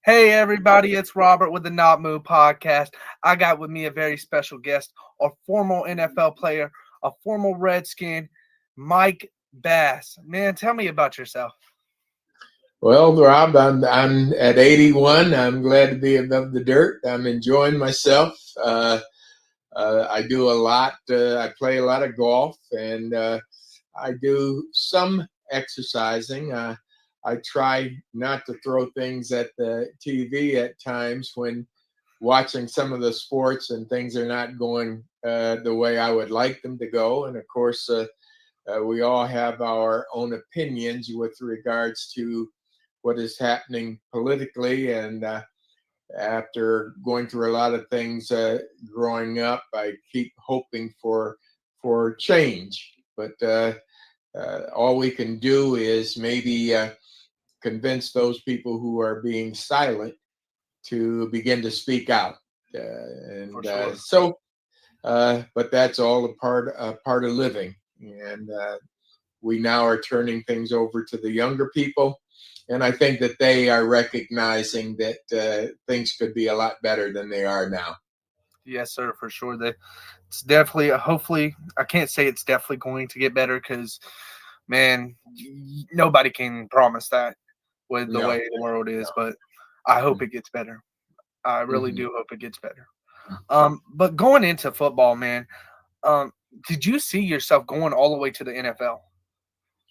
Hey everybody, it's Robert with the Not Move podcast. I got with me a very special guest, a former NFL player, a former Redskin, Mike Bass. Man, tell me about yourself. Well, Rob, I'm at 81. I'm glad to be above the dirt. I'm enjoying myself. I do a lot. I play a lot of golf, and I do some exercising. I try not to throw things at the TV at times when watching some of the sports and things are not going the way I would like them to go. And of course, we all have our own opinions with regards to what is happening politically. And after going through a lot of things growing up, I keep hoping for change. But all we can do is maybe convince those people who are being silent to begin to speak out. For sure. But that's all a part of living. And we now are turning things over to the younger people. And I think that they are recognizing that things could be a lot better than they are now. Yes, sir, for sure. It's definitely, hopefully, I can't say it's definitely going to get better because, man, nobody can promise that with the No, way the world is, but I hope no. it gets better. I really Mhm. do hope it gets better. But going into football, man, um, did you see yourself going all the way to the NFL?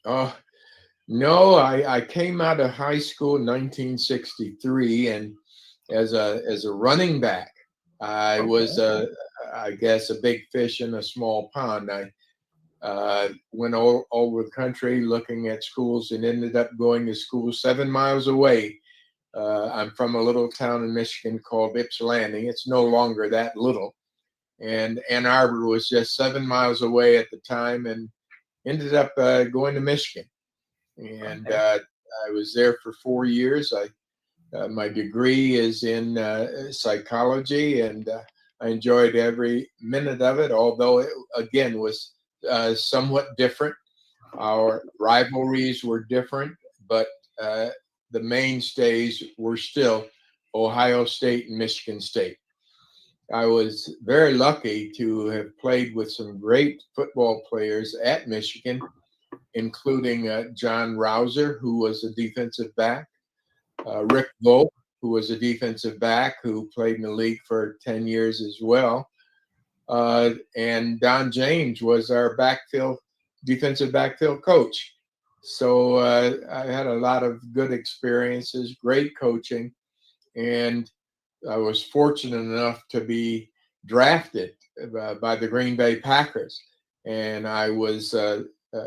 Oh, no, I came out of high school in 1963, and as a running back, I Okay. was I guess a big fish in a small pond. I went all over the country looking at schools and ended up going to school 7 miles away. I'm from a little town in Michigan called Ypsilanti. It's no longer that little. And Ann Arbor was just 7 miles away at the time, and ended up going to Michigan. And Okay. I was there for 4 years. My degree is in psychology, and I enjoyed every minute of it, although it, again, was somewhat different. Our rivalries were different, but uh, the mainstays were still Ohio State and Michigan State. I was very lucky to have played with some great football players at Michigan, including John Rouser, who was a defensive back, Rick Volk, who was a defensive back who played in the league for 10 years as well. And Don James was our defensive backfield coach. So I had a lot of good experiences, great coaching, and I was fortunate enough to be drafted by the Green Bay Packers. And I was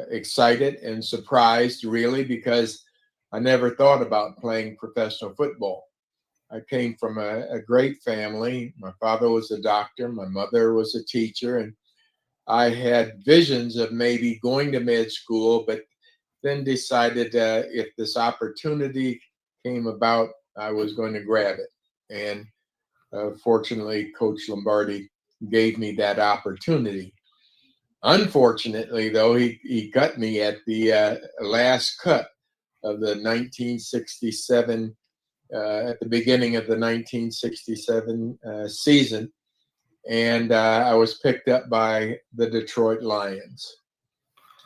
excited and surprised, really, because I never thought about playing professional football. I came from a great family. My father was a doctor, my mother was a teacher, and I had visions of maybe going to med school, but then decided if this opportunity came about, I was going to grab it. And fortunately, Coach Lombardi gave me that opportunity. Unfortunately, though, he cut me at the last cut of the 1967, at the beginning of the 1967 season. And I was picked up by the Detroit Lions.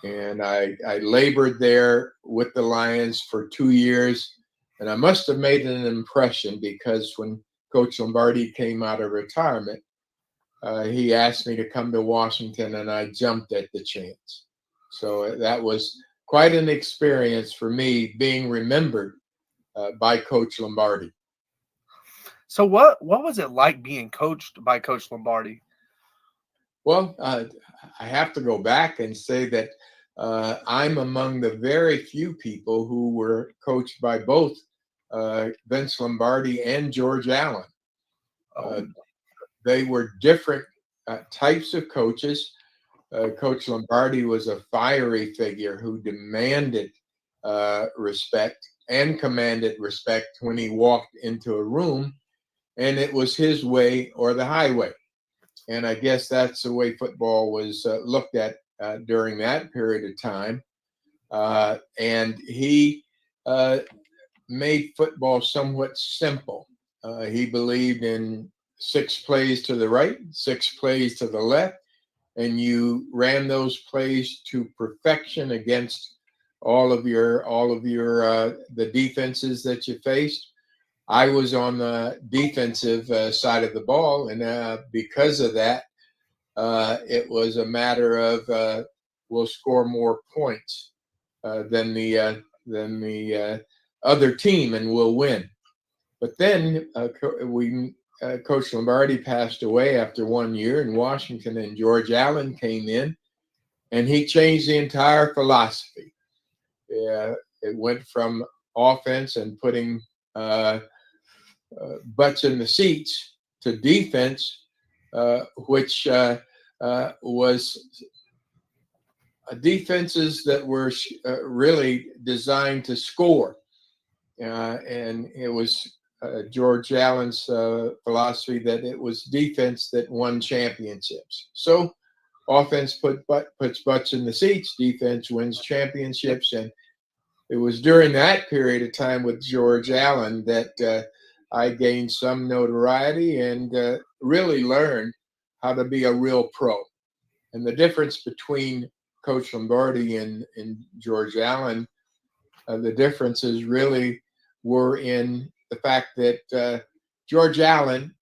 And I labored there with the Lions for 2 years. And I must have made an impression because when Coach Lombardi came out of retirement, he asked me to come to Washington, and I jumped at the chance. So that was quite an experience for me, being remembered by Coach Lombardi. So what was it like being coached by Coach Lombardi? Well, I have to go back and say that I'm among the very few people who were coached by both Vince Lombardi and George Allen. Uh, Oh, they were different types of coaches. Coach Lombardi was a fiery figure who demanded respect and commanded respect when he walked into a room, and it was his way or the highway. And I guess that's the way football was looked at during that period of time. And he uh, made football somewhat simple. He believed in 6 plays to the right, 6 plays to the left, and you ran those plays to perfection against all of your the defenses that you faced. I was on the defensive side of the ball, and because of that, it was a matter of we'll score more points than the other team, and we'll win. But then Coach Lombardi passed away after 1 year in Washington, and George Allen came in, and he changed the entire philosophy. It went from offense and putting butts in the seats to defense, which was defenses that were really designed to score. And it was George Allen's philosophy that it was defense that won championships. So offense puts butts in the seats, defense wins championships. And it was during that period of time with George Allen that I gained some notoriety and really learned how to be a real pro. And the difference between Coach Lombardi and George Allen, the differences really were in the fact that George Allen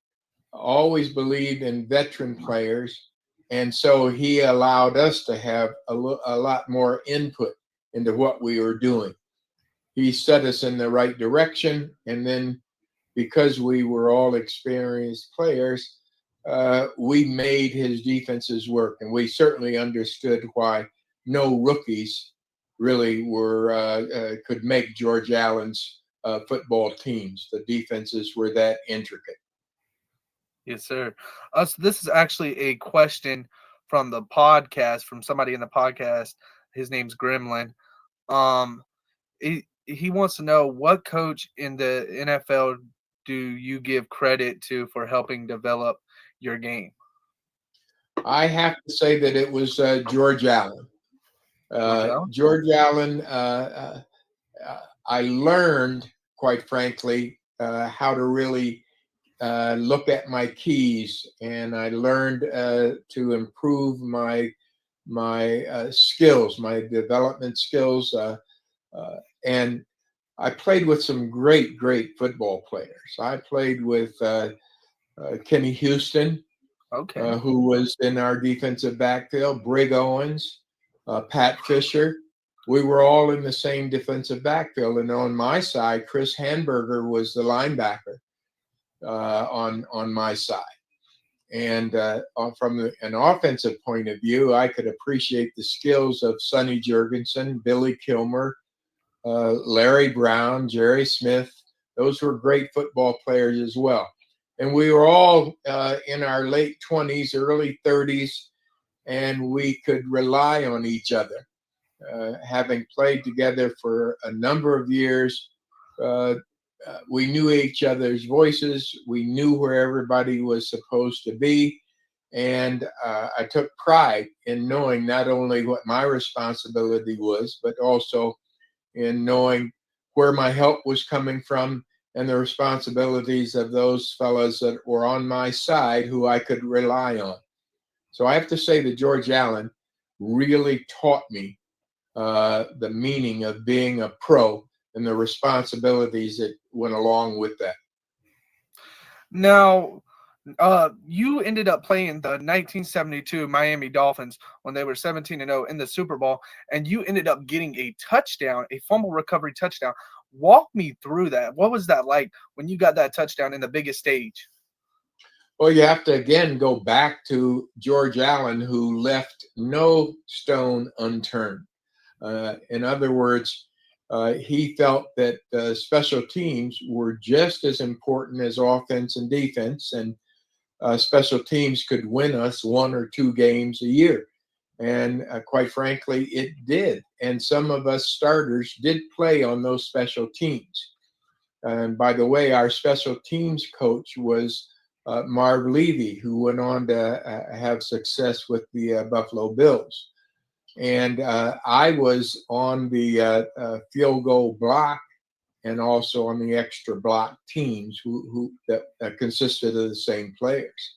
always believed in veteran players, and so he allowed us to have a lot more input into what we were doing. He set us in the right direction, and then because we were all experienced players, we made his defenses work, and we certainly understood why no rookies really could make George Allen's football teams. The defenses were that intricate. Yes, sir. So this is actually a question from the podcast, from somebody in the podcast. His name's Gremlin. He wants to know, what coach in the NFL do you give credit to for helping develop your game? I have to say that it was George Allen. George Allen, I learned, quite frankly, how to really look at my keys, and I learned to improve my skills, my development skills, and I played with some great football players. I played with Kenny Houston, Okay. who was in our defensive backfield, Brig Owens, Pat Fisher. We were all in the same defensive backfield, and on my side, Chris Hamburger was the linebacker on my side. And from an offensive point of view, I could appreciate the skills of Sonny Jurgensen, Billy Kilmer, Larry Brown, Jerry Smith. Those were great football players as well. And we were all in our late 20s, early 30s, and we could rely on each other. Having played together for a number of years, we knew each other's voices. We knew where everybody was supposed to be. And I took pride in knowing not only what my responsibility was, but also in knowing where my help was coming from and the responsibilities of those fellows that were on my side who I could rely on. So I have to say that George Allen really taught me the meaning of being a pro and the responsibilities that went along with that. Now, you ended up playing the 1972 Miami Dolphins when they were 17-0 in the Super Bowl, and you ended up getting a touchdown, a fumble recovery touchdown. Walk me through that. What was that like when you got that touchdown in the biggest stage? Well, you have to again go back to George Allen, who left no stone unturned. In other words, he felt that special teams were just as important as offense and defense, and special teams could win us 1 or 2 games a year. And quite frankly, it did. And some of us starters did play on those special teams. And by the way, our special teams coach was Marv Levy, who went on to have success with the Buffalo Bills. And I was on the field goal block, and also on the extra block teams that consisted of the same players.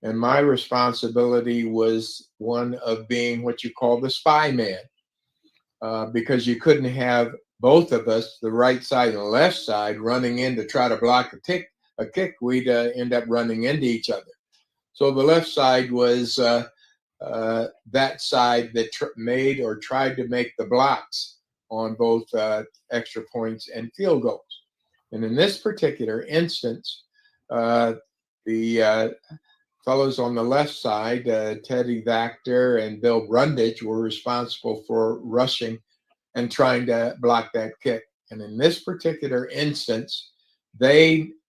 And my responsibility was one of being what you call the spy man, because you couldn't have both of us, the right side and the left side, running in to try to block a kick. We'd end up running into each other. So the left side was that side that made or tried to make the blocks on both extra points and field goals. And in this particular instance, the fellows on the left side, Teddy Vactor and Bill Brundage, were responsible for rushing and trying to block that kick. And in this particular instance,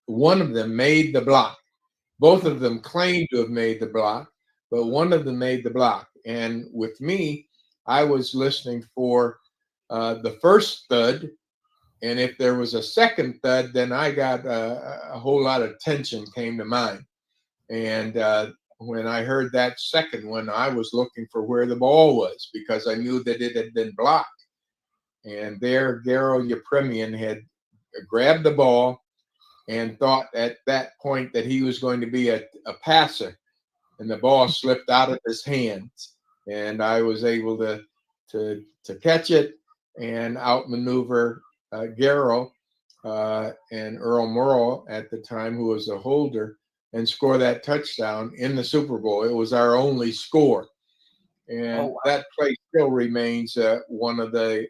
one of them made the block. Both of them claimed to have made the block, but one of them made the block. And with me, I was listening for the first thud. And if there was a second thud, then I got a whole lot of tension came to mind. And when I heard that second one, I was looking for where the ball was because I knew that it had been blocked. And there, Garo Yepremian had grabbed the ball and thought at that point that he was going to be a passer, and the ball slipped out of his hands, and I was able to catch it and outmaneuver Garo and Earl Morrill at the time, who was a holder, and score that touchdown in the Super Bowl. It was our only score, and that play still remains one of the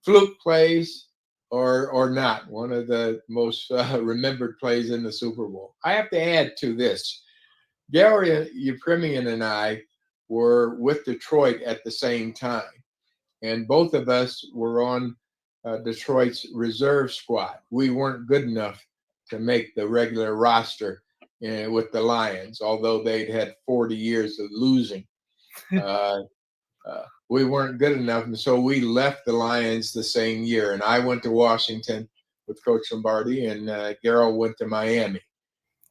fluke plays. Or not, one of the most remembered plays in the Super Bowl. I have to add to this. Gary Yepremian and I were with Detroit at the same time, and both of us were on Detroit's reserve squad. We weren't good enough to make the regular roster with the Lions, although they'd had 40 years of losing. We weren't good enough, and so we left the Lions the same year. And I went to Washington with Coach Lombardi, and Garo went to Miami.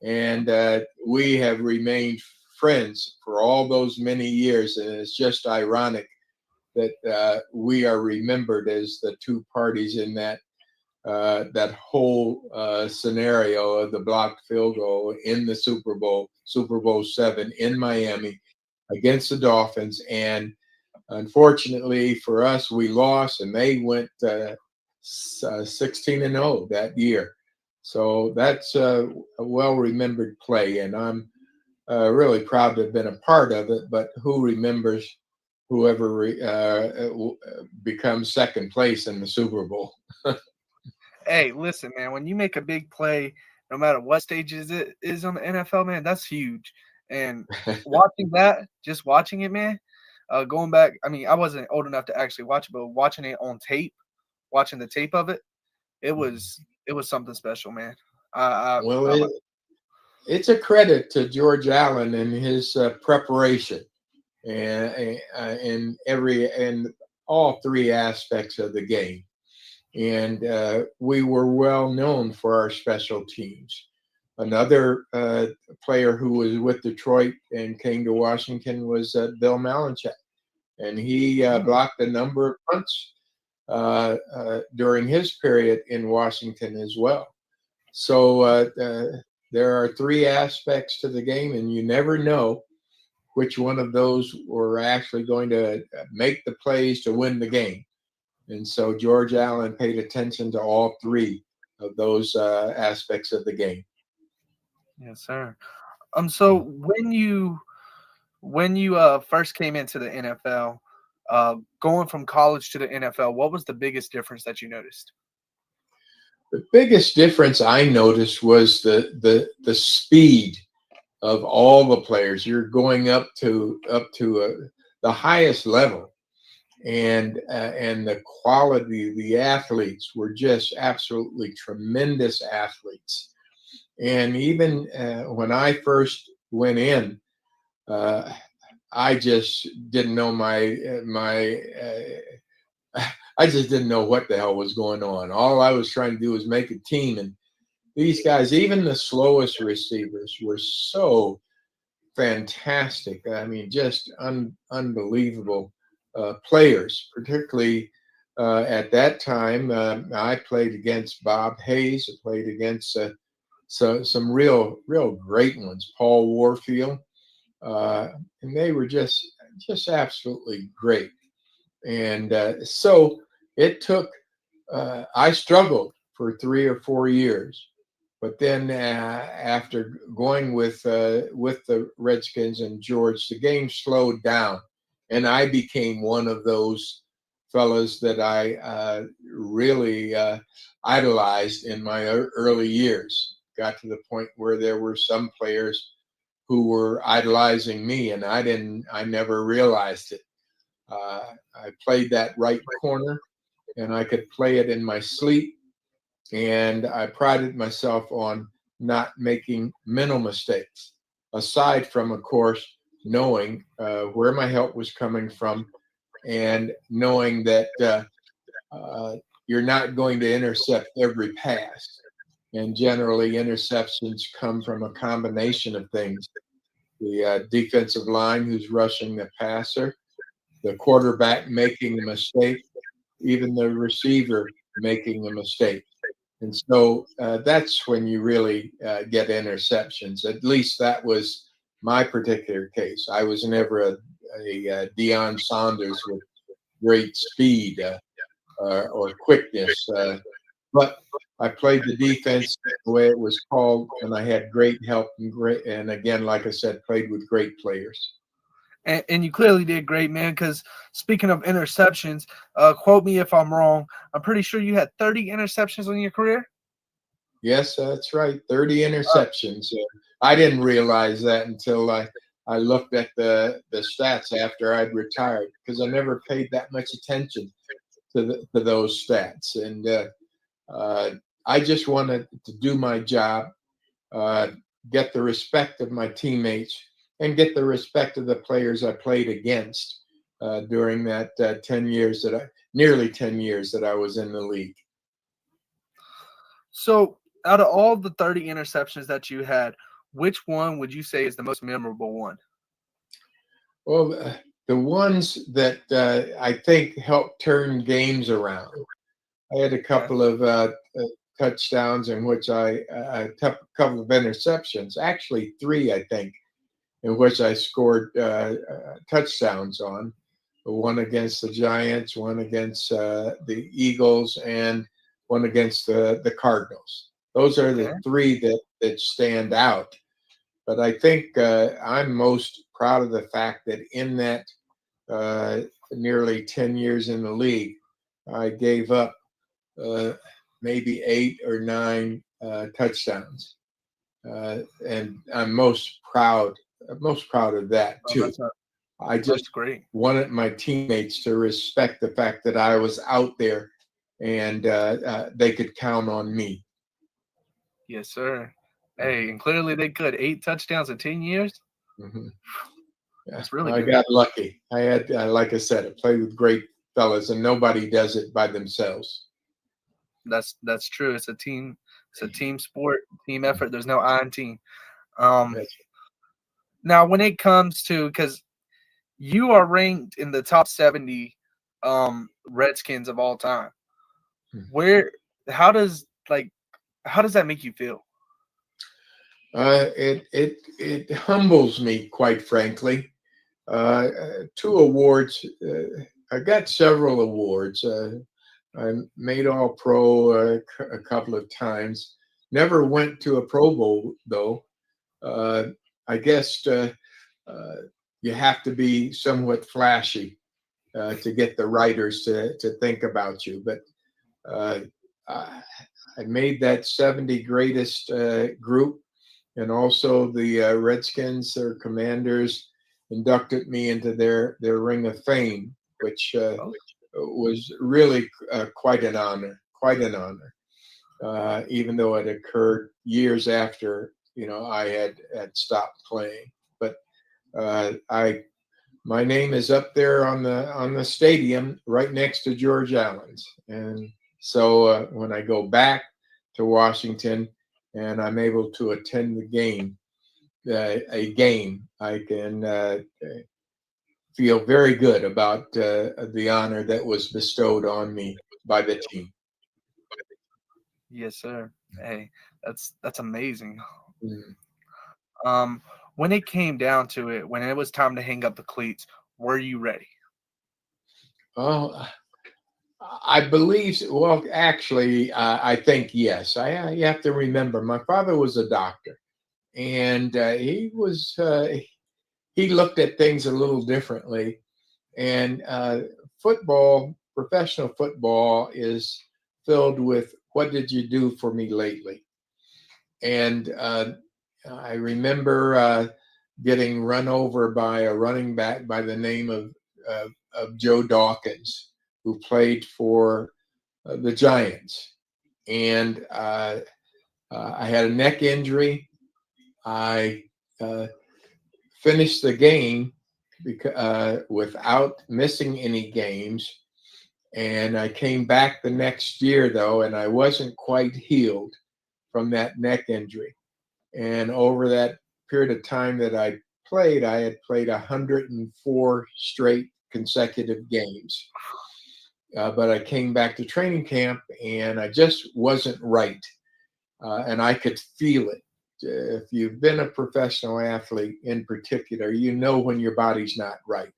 And we have remained friends for all those many years, and it's just ironic that we are remembered as the two parties in that whole scenario of the blocked field goal in the Super Bowl 7 in Miami against the Dolphins. And unfortunately for us, we lost, and they went 16-0 that year. So that's a well-remembered play, and I'm really proud to have been a part of it. But who remembers whoever becomes second place in the Super Bowl? Hey, listen, man, when you make a big play, no matter what stage it is on the NFL, man, that's huge. And just watching it, man, going back, I mean, I wasn't old enough to actually watch it, but watching it on tape, watching the tape of it, it was something special, man. It's a credit to George Allen and his preparation, and in all three aspects of the game. And we were well known for our special teams. Another player who was with Detroit and came to Washington was Bill Malinchak, and he blocked a number of punts during his period in Washington as well. So there are three aspects to the game, and you never know which one of those were actually going to make the plays to win the game. And so George Allen paid attention to all three of those aspects of the game. Yes, sir. So when you first came into the NFL, going from college to the NFL, what was the biggest difference that you noticed? The biggest difference I noticed was the speed of all the players. You're going up to the highest level, and the quality of the athletes were just absolutely tremendous athletes. And even when I first went in, I just didn't know I just didn't know what the hell was going on. All I was trying to do was make a team, and these guys, even the slowest receivers, were so fantastic. I mean, just unbelievable players, particularly At that time, I played against Bob Hayes. I played against some real great ones, Paul Warfield, and they were just absolutely great. And so it took. I struggled for 3 or 4 years, but then after going with the Redskins and George, the game slowed down, and I became one of those fellas that I really idolized in my early years. Got to the point where there were some players who were idolizing me, and I never realized it. I played that right corner, and I could play it in my sleep. And I prided myself on not making mental mistakes, aside from, of course, knowing where my help was coming from and knowing that you're not going to intercept every pass. And generally, interceptions come from a combination of things: the defensive line who's rushing the passer, the quarterback making a mistake, even the receiver making a mistake. And so that's when you really get interceptions. At least that was my particular case. I was never a Deion Sanders with great speed or quickness, but I played the defense the way it was called, and I had great help and again, like I said, played with great players. And you clearly did great, man. Because speaking of interceptions, quote me if I'm wrong. I'm pretty sure you had 30 interceptions in your career. Yes, that's right. 30 interceptions. I didn't realize that until I looked at the stats after I'd retired, because I never paid that much attention to those stats. And I just wanted to do my job, get the respect of my teammates, and get the respect of the players I played against during that 10 years nearly 10 years that I was in the league. So, out of all the 30 interceptions that you had, which one would you say is the most memorable one? Well, the ones that I think helped turn games around. I had a Okay. couple of touchdowns in which a couple of interceptions, actually three, I think, in which I scored touchdowns on. One against the Giants, one against the Eagles, and one against the Cardinals. Those are Okay. the three that stand out. But I think I'm most proud of the fact that in that nearly 10 years in the league, I gave up maybe 8 or 9 touchdowns, and I'm most proud of that Oh, too. I that's just great. wanted my teammates to respect the fact that I was out there and they could count on me. Yes, sir. Hey, and clearly they could. 8 touchdowns in 10 years. Mhm. Yeah, That's really I good. got lucky. I had, like I said, I played with great fellas, and nobody does it by themselves. That's true. It's a team. It's a team sport, team effort. There's no I in team. Um, That's, Now, when it comes to, because you are ranked in the top 70 Redskins of all time, where how does like how does that make you feel? it humbles me, quite frankly. Two awards. I got several awards. I made All Pro a couple of times. Never went to a Pro Bowl though. Uh, I guess uh, you have to be somewhat flashy to get the writers to think about you. But uh, I I made that 70 greatest group, and also the Redskins, their commanders, inducted me into their Ring of Fame, which Oh, was really quite an honor. Quite an honor, even though it occurred years after I had stopped playing. But I my name is up there on the stadium right next to George Allen's, and so when I go back to Washington and I'm able to attend the game, a game, I can feel very good about the honor that was bestowed on me by the team. Yes, sir. Hey, that's amazing. Mm. Um, when it came down to it, when it was time to hang up the cleats, were you ready? Well, I believe, well, actually, I think yes. You have to remember, my father was a doctor, and he looked at things a little differently. And football, professional football, is filled with "What did you do for me lately?" And I remember getting run over by a running back by the name of Joe Dawkins, who played for the Giants. And I had a neck injury. I uh, finished the game without missing any games. And I came back the next year, though, and I wasn't quite healed from that neck injury. And over that period of time that I had played 104 straight consecutive games. But I came back to training camp and I just wasn't right. And I could feel it. If you've been a professional athlete in particular, you know when your body's not right.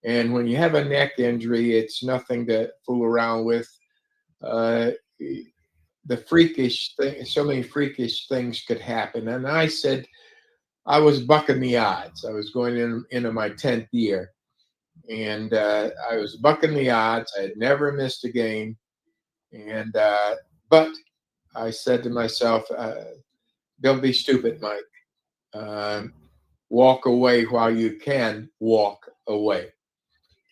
And when you have a neck injury, it's nothing to fool around with. Uh, the freakish thing, so many freakish things could happen. And I said, I was bucking the odds. I was going into my 10th year. And I was bucking the odds. I had never missed a game. And, but I said to myself, don't be stupid, Mike. Walk away while you can walk away.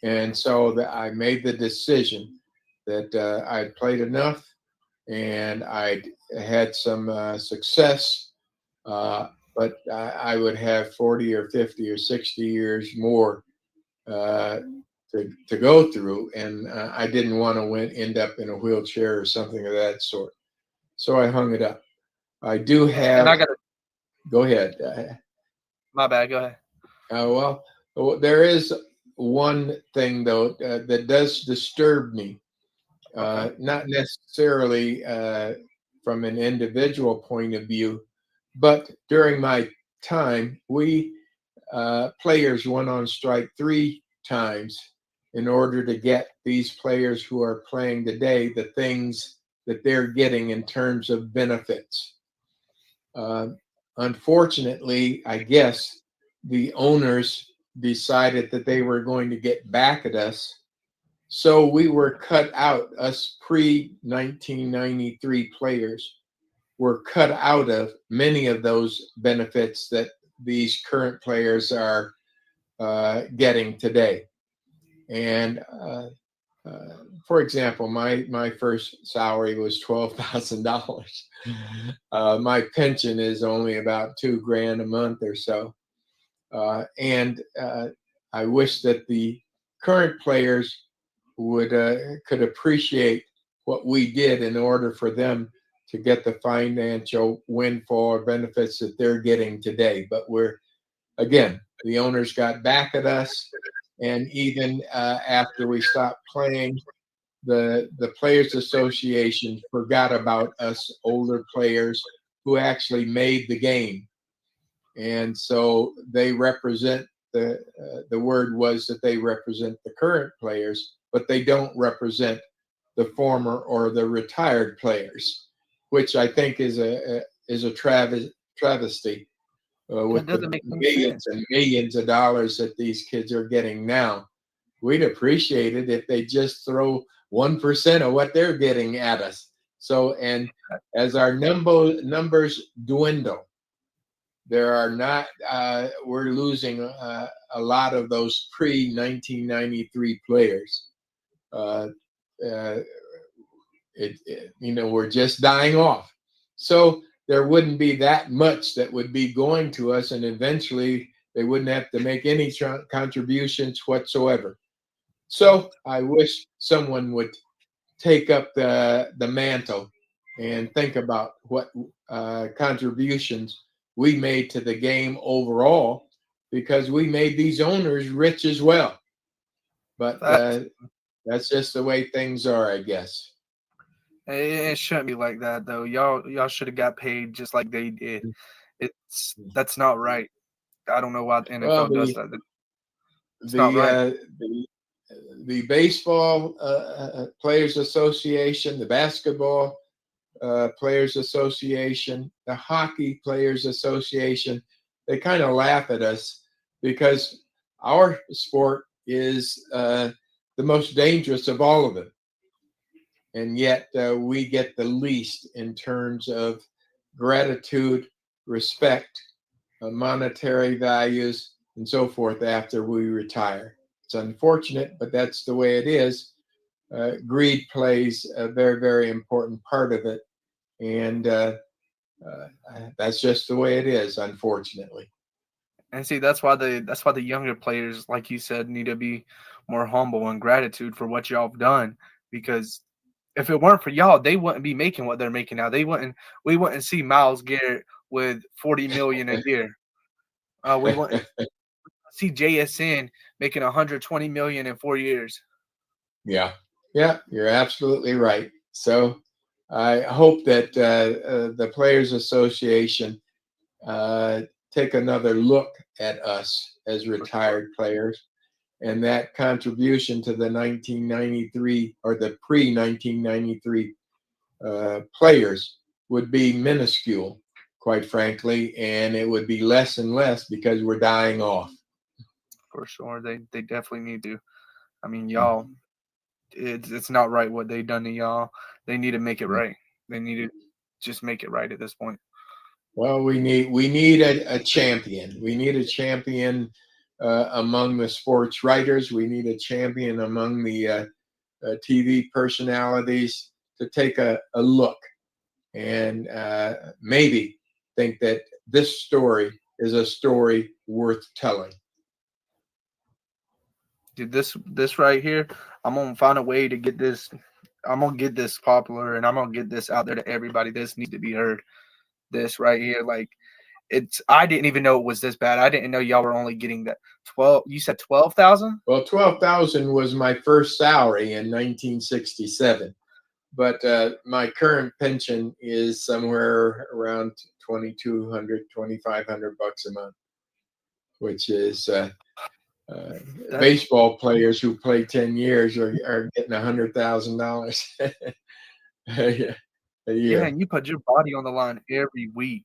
And so I made the decision that I'd played enough and I'd had some success, but I would have 40 or 50 or 60 years more uh, to go through. And I didn't want to end up in a wheelchair or something of that sort. So I hung it up. I do And have, I got go ahead. my bad. Go ahead. Well, there is one thing though that does disturb me, Okay. not necessarily from an individual point of view, but during my time, we players went on strike 3 times in order to get these players who are playing today the things that they're getting in terms of benefits. Uh, Unfortunately, I guess the owners decided that they were going to get back at us. So we were cut out, us pre 1993 players were cut out of many of those benefits that these current players are getting today. And for example, my first salary was $12,000. My pension is only about $2,000 a month or so, and I wish that the current players would could appreciate what we did in order for them to get the financial windfall or benefits that they're getting today. But again, the owners got back at us, and even after we stopped playing, the Players Association forgot about us older players who actually made the game, and so they represent the word was that they represent the current players, but they don't represent the former or the retired players, which I think is a travesty That with the doesn't make any sense. millions and millions of dollars that these kids are getting now. We'd appreciate it if they just throw 1% of what they're getting at us. So, and as our numbers dwindle, there are not, we're losing a lot of those pre 1993 players. Uh, uh, we're just dying off. So there wouldn't be that much that would be going to us, and eventually they wouldn't have to make any contributions whatsoever. So I wish someone would take up the mantle and think about what contributions we made to the game overall, because we made these owners rich as well. But Facts. that's just the way things are, I guess. It shouldn't be like that though. Y'all should have got paid just like they did. That's not right. I don't know why the Well, NFL does that. It's not the right. uh, the the baseball players association, the basketball players association, the hockey players association, they kind of laugh at us because our sport is the most dangerous of all of them, and yet we get the least in terms of gratitude, respect, monetary values, and so forth after we retire. It's unfortunate, but that's the way it is. Greed plays a very, very important part of it, and that's just the way it is, unfortunately. And see, that's why the younger players, like you said, need to be more humble and gratitude for what y'all have done. Because if it weren't for y'all, they wouldn't be making what they're making now. We wouldn't see Miles Garrett with 40 million a year. We wouldn't see JSN making 120 million in 4 years. Yeah, yeah, you're absolutely right. So I hope that the Players Association uh, take another look at us as For sure. retired players, and that contribution to the 1993 or the pre 1993 players would be minuscule, quite frankly, and it would be less and less because we're dying off. For sure. They definitely need to. I mean, y'all, it's not right what they done to y'all. They need to make it right. They need to just make it right at this point. Well, we need a champion. We need a champion among the sports writers. We need a champion among the TV personalities to take a look and maybe think that this story is a story worth telling. Dude, this right here, I'm gonna find a way to get this. I'm gonna get this popular, and I'm gonna get this out there to everybody. This needs to be heard. This right here, like it's. I didn't even know it was this bad. I didn't know y'all were only getting that 12. You said 12,000. Well, 12,000 was my first salary in 1967, but my current pension is somewhere around 2,200, 2,500 bucks a month, which is uh, That's baseball players who play 10 years are getting $100,000 a yeah, year. and you put your body on the line every week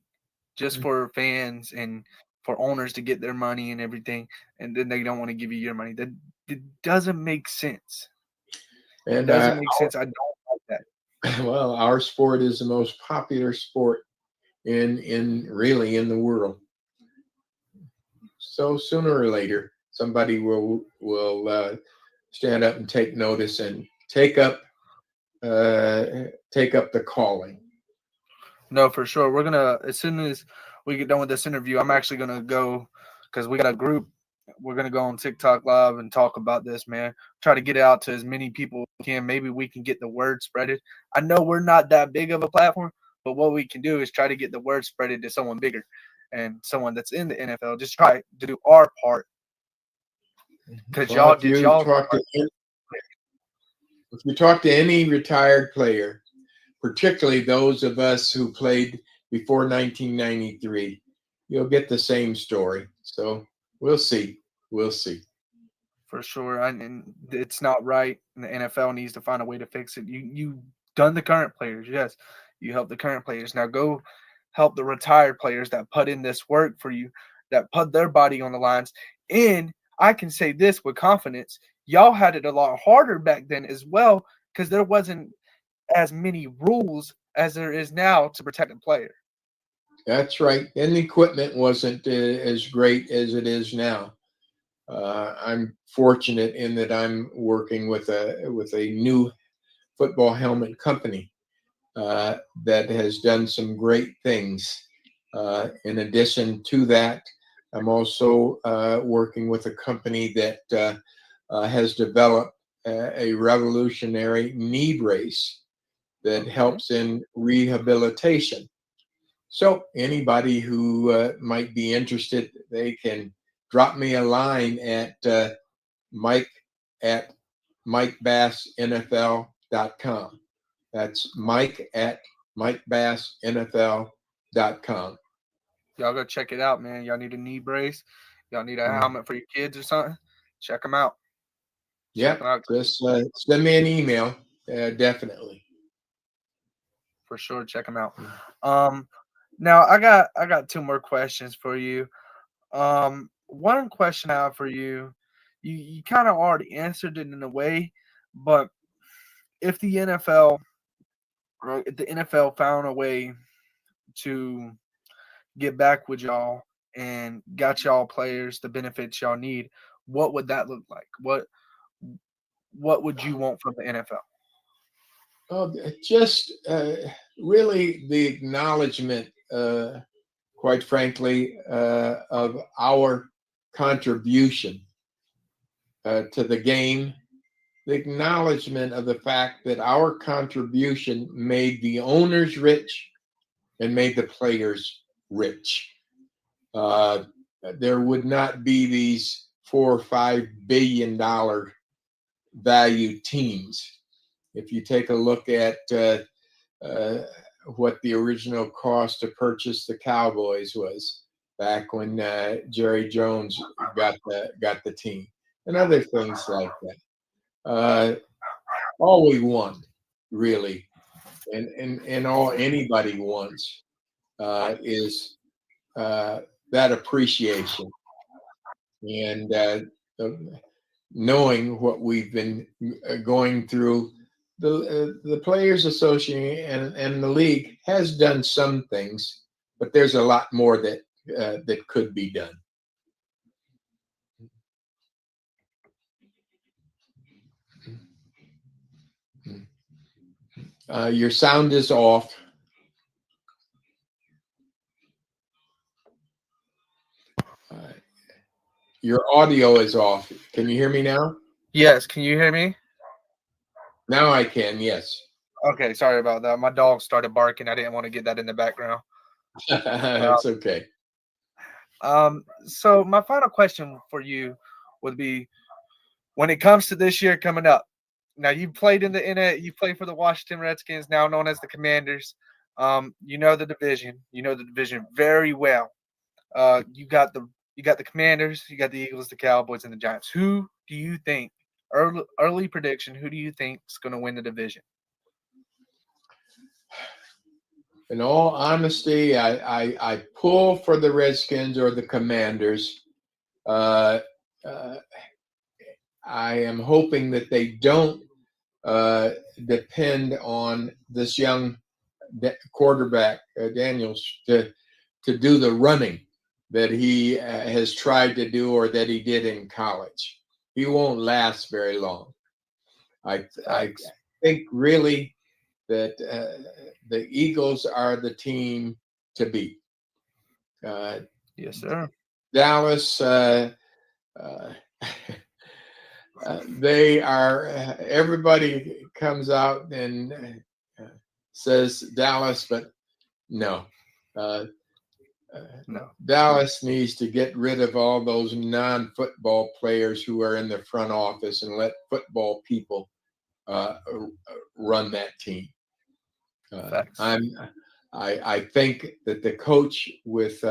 just Mm. for fans and for owners to get their money and everything, and then they don't want to give you your money. That it doesn't make sense. It And doesn't make sense. I don't like that. well, our sport is the most popular sport in really in the world. So sooner or later, somebody will stand up and take notice and uh, take up the calling. No, for sure. We're gonna as soon as we get done with this interview, I'm actually gonna go because we got a group. We're gonna go on TikTok live and talk about this, man. Try to get it out to as many people as we can. Maybe we can get the word spreaded. I know we're not that big of a platform, but what we can do is try to get the word spreaded to someone bigger and someone that's in the NFL. Just try to do our part because Well, y'all did y'all part. if you talk to any retired player, particularly those of us who played before 1993, you'll get the same story. So we'll see. We'll see. For sure, and it's not right. And the NFL needs to find a way to fix it. You done the current players, yes. You help the current players. Now go help the retired players that put in this work for you, that put their body on the lines. And I can say this with confidence: y'all had it a lot harder back then as well, because there wasn't as many rules as there is now to protect a player. That's right. And the equipment wasn't as great as it is now. I'm fortunate in that I'm working with a new football helmet company that has done some great things. In addition to that, I'm also working with a company that has developed a revolutionary knee brace that Okay. helps in rehabilitation. So anybody who might be interested, they can drop me a line at Mike at MikeBassNFL.com. That's Mike at MikeBassNFL.com. Y'all go check it out, man. Y'all need a knee brace. Y'all need a helmet for your kids or something. Check them out. Yep. Just send me an email. Definitely. For sure. Check them out. Now I got two more questions for you. One question I have for you, you kind of already answered it in a way, but if the NFL found a way to get back with y'all and got y'all players the benefits y'all need, what would that look like? What would you want from the NFL? Oh, just really the acknowledgement, quite frankly, of our contribution to the game, the acknowledgement of the fact that our contribution made the owners rich and made the players rich. There would not be these $4 or $5 billion value teams. If you take a look at what the original cost to purchase the Cowboys was back when Jerry Jones got the team, and other things like that. All we want, really, and all anybody wants is that appreciation and knowing what we've been going through. The Players Association and the league has done some things, but there's a lot more that could be done. Your sound is off. Your audio is off. Can you hear me now? Yes. Can you hear me? Now I can, yes. Okay, sorry about that. My dog started barking. I didn't want to get that in the background. It's okay. So my final question for you would be, when it comes to this year coming up, now you played you played for the Washington Redskins, now known as the Commanders. You know the division. You know the division very well. You got the Commanders, you got the Eagles, the Cowboys, and the Giants. Who do you think? Early prediction. Who do you think is going to win the division? In all honesty, I pull for the Redskins or the Commanders. I am hoping that they don't depend on this young quarterback, Daniels, to do the running that he has tried to do or that he did in college. He won't last very long. I think really that the Eagles are the team to beat. Yes, sir. Dallas, they are. Everybody comes out and says Dallas, but no. No. Dallas needs to get rid of all those non-football players who are in the front office and let football people run that team. I think that the coach with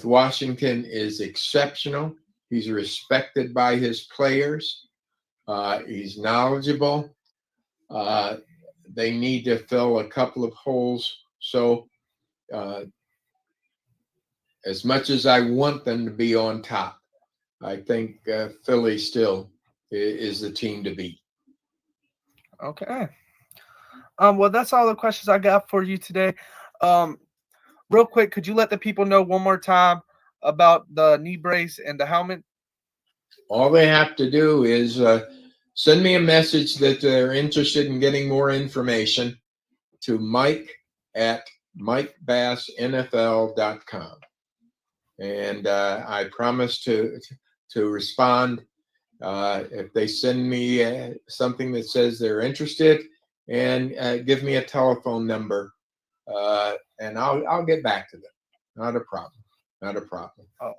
Washington is exceptional. He's respected by his players. He's knowledgeable. They need to fill a couple of holes. So as much as I want them to be on top, I think Philly still is the team to beat. Okay. Well, that's all the questions I got for you today. Real quick, could you let the people know one more time about the knee brace and the helmet? All they have to do is send me a message that they're interested in getting more information to Mike at MikeBassNFL.com. And I promise to respond if they send me something that says they're interested, and give me a telephone number, and I'll get back to them. Not a problem. Not a problem. Oh.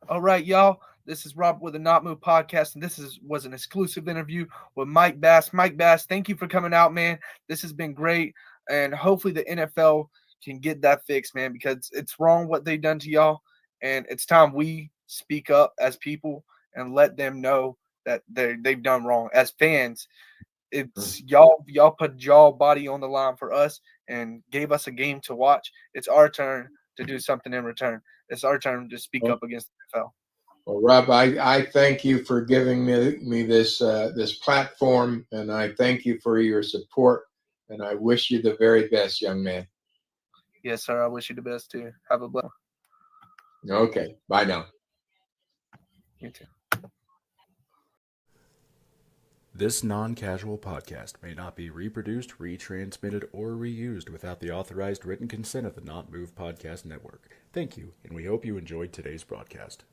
All right, y'all. This is Robert with the Not Move podcast, and was an exclusive interview with Mike Bass. Mike Bass, thank you for coming out, man. This has been great, and hopefully the NFL can get that fixed, man, because it's wrong what they've done to y'all, and it's time we speak up as people and let them know that they've done wrong. As fans, it's y'all put y'all body on the line for us and gave us a game to watch. It's our turn to do something in return. It's our turn to speak up against the NFL. Well, Rob, I thank you for giving me this this platform, and I thank you for your support, and I wish you the very best, young man. Yes, sir. I wish you the best too. Have a blessed. Okay, bye now. You too. This non-casual podcast may not be reproduced, retransmitted, or reused without the authorized written consent of the Not Move Podcast Network. Thank you, and we hope you enjoyed today's broadcast.